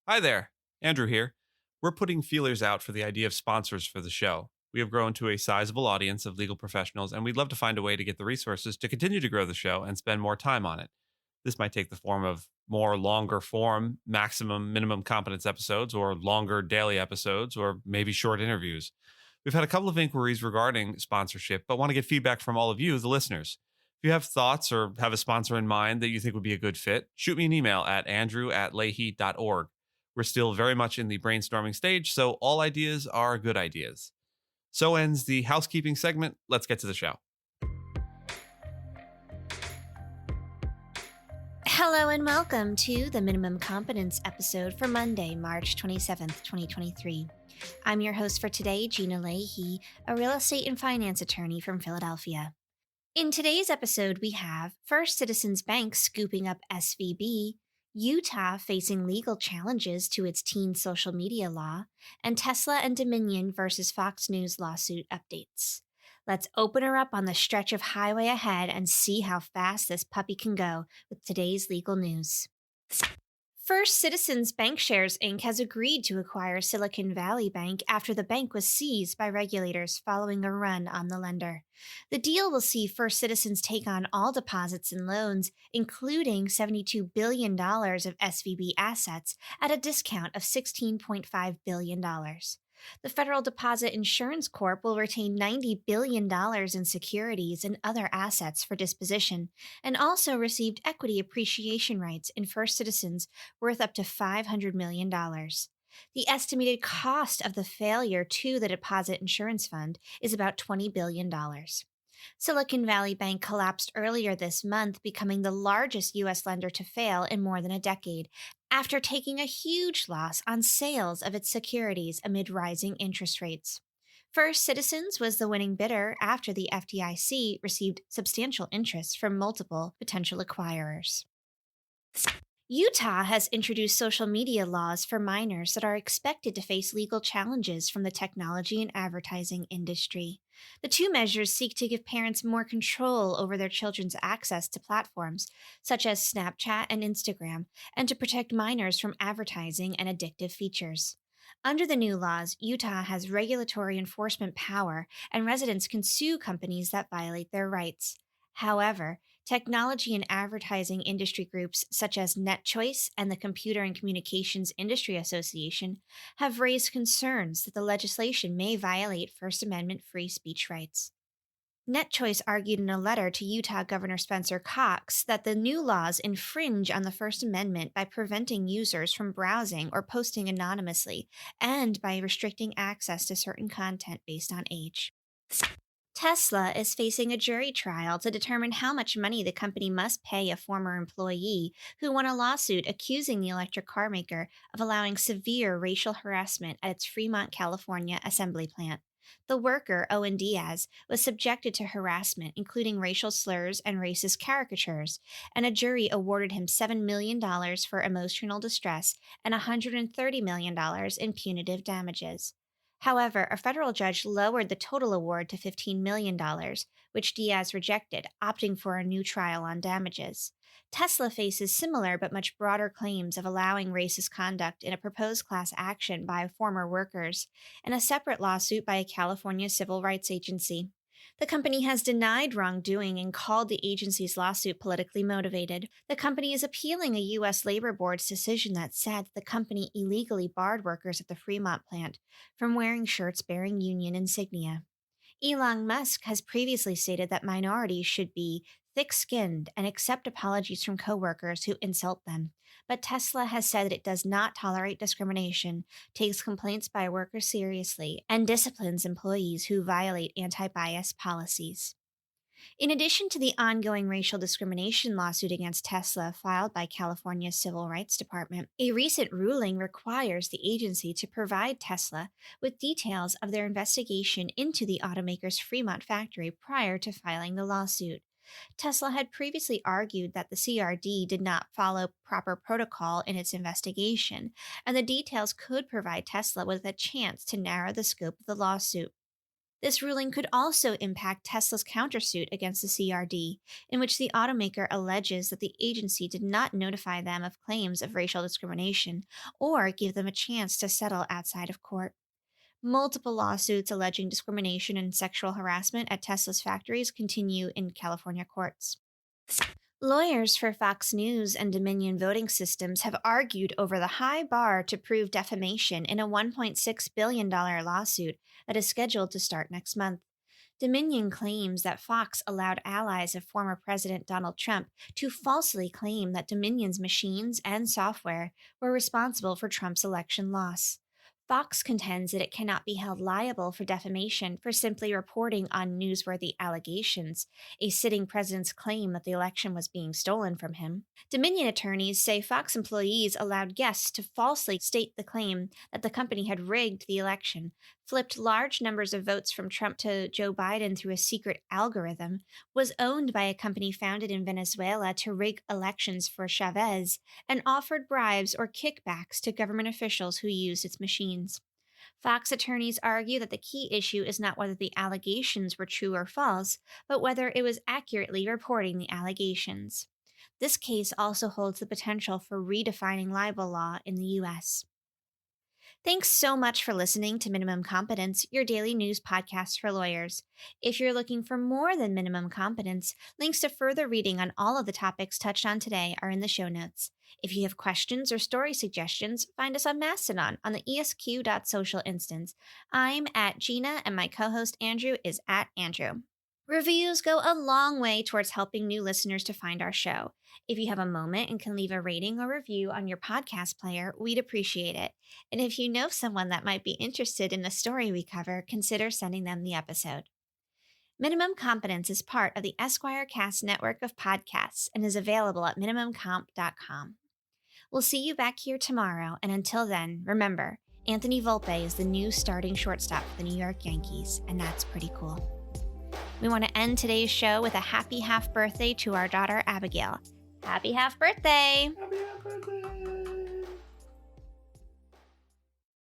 Hi there, Andrew here. We're putting feelers out for the idea of sponsors for the show. We have grown to a sizable audience of legal professionals, and we'd love to find a way to get the resources to continue to grow the show and spend more time on it. This might take the form of more longer form, maximum minimum competence episodes, or longer daily episodes, or maybe short interviews. We've had a couple of inquiries regarding sponsorship, but want to get feedback from all of you, the listeners. If you have thoughts or have a sponsor in mind that you think would be a good fit, shoot me an email at andrew@leahy.org. We're still very much in the brainstorming stage, so all ideas are good ideas. So ends the housekeeping segment. Let's get to the show. Hello and welcome to the Minimum Competence episode for Monday, March 27th, 2023. I'm your host for today, Gina Leahy, a real estate and finance attorney from Philadelphia. In today's episode, we have First Citizens Bank scooping up SVB, Utah facing legal challenges to its teen social media law, and Tesla and Dominion versus Fox News lawsuit updates. Let's open her up on the stretch of highway ahead and see how fast this puppy can go with today's legal news. First Citizens Bancshares Inc. has agreed to acquire Silicon Valley Bank after the bank was seized by regulators following a run on the lender. The deal will see First Citizens take on all deposits and loans, including $72 billion of SVB assets, at a discount of $16.5 billion. The Federal Deposit Insurance Corp will retain $90 billion in securities and other assets for disposition, and also received equity appreciation rights in First Citizens worth up to $500 million. The estimated cost of the failure to the Deposit Insurance Fund is about $20 billion. Silicon Valley Bank collapsed earlier this month, becoming the largest U.S. lender to fail in more than a decade, after taking a huge loss on sales of its securities amid rising interest rates. First Citizens was the winning bidder after the FDIC received substantial interest from multiple potential acquirers. Utah has introduced social media laws for minors that are expected to face legal challenges from the technology and advertising industry. The two measures seek to give parents more control over their children's access to platforms, such as Snapchat and Instagram, and to protect minors from advertising and addictive features. Under the new laws, Utah has regulatory enforcement power, and residents can sue companies that violate their rights. However, technology and advertising industry groups such as NetChoice and the Computer and Communications Industry Association have raised concerns that the legislation may violate First Amendment free speech rights. NetChoice argued in a letter to Utah Governor Spencer Cox that the new laws infringe on the First Amendment by preventing users from browsing or posting anonymously, and by restricting access to certain content based on age. Tesla is facing a jury trial to determine how much money the company must pay a former employee who won a lawsuit accusing the electric car maker of allowing severe racial harassment at its Fremont, California assembly plant. The worker, Owen Diaz, was subjected to harassment, including racial slurs and racist caricatures, and a jury awarded him $7 million for emotional distress and $130 million in punitive damages. However, a federal judge lowered the total award to $15 million, which Diaz rejected, opting for a new trial on damages. Tesla faces similar but much broader claims of allowing racist conduct in a proposed class action by former workers and a separate lawsuit by a California civil rights agency. The company has denied wrongdoing and called the agency's lawsuit politically motivated. The company is appealing a U.S. Labor Board's decision that said the company illegally barred workers at the Fremont plant from wearing shirts bearing union insignia. Elon Musk has previously stated that minorities should be thick-skinned and accept apologies from coworkers who insult them, but Tesla has said that it does not tolerate discrimination, takes complaints by workers seriously, and disciplines employees who violate anti-bias policies. In addition to the ongoing racial discrimination lawsuit against Tesla filed by California's Civil Rights Department, a recent ruling requires the agency to provide Tesla with details of their investigation into the automaker's Fremont factory prior to filing the lawsuit. Tesla had previously argued that the CRD did not follow proper protocol in its investigation, and the details could provide Tesla with a chance to narrow the scope of the lawsuit. This ruling could also impact Tesla's countersuit against the CRD, in which the automaker alleges that the agency did not notify them of claims of racial discrimination or give them a chance to settle outside of court. Multiple lawsuits alleging discrimination and sexual harassment at Tesla's factories continue in California courts. Lawyers for Fox News and Dominion Voting Systems have argued over the high bar to prove defamation in a $1.6 billion lawsuit that is scheduled to start next month. Dominion claims that Fox allowed allies of former President Donald Trump to falsely claim that Dominion's machines and software were responsible for Trump's election loss. Fox contends that it cannot be held liable for defamation for simply reporting on newsworthy allegations, a sitting president's claim that the election was being stolen from him. Dominion attorneys say Fox employees allowed guests to falsely state the claim that the company had rigged the election, flipped large numbers of votes from Trump to Joe Biden through a secret algorithm, was owned by a company founded in Venezuela to rig elections for Chavez, and offered bribes or kickbacks to government officials who used its machines. Fox attorneys argue that the key issue is not whether the allegations were true or false, but whether it was accurately reporting the allegations. This case also holds the potential for redefining libel law in the U.S. Thanks so much for listening to Minimum Competence, your daily news podcast for lawyers. If you're looking for more than minimum competence, links to further reading on all of the topics touched on today are in the show notes. If you have questions or story suggestions, find us on Mastodon on the esq.social instance. I'm at Gina, and my co-host Andrew is at Andrew. Reviews go a long way towards helping new listeners to find our show. If you have a moment and can leave a rating or review on your podcast player, we'd appreciate it. And if you know someone that might be interested in a story we cover, consider sending them the episode. Minimum Competence is part of the Esquire Cast network of podcasts and is available at minimumcomp.com. We'll see you back here tomorrow, and until then, remember, Anthony Volpe is the new starting shortstop for the New York Yankees, and that's pretty cool. We want to end today's show with a happy half birthday to our daughter, Abigail. Happy half birthday! Happy birthday!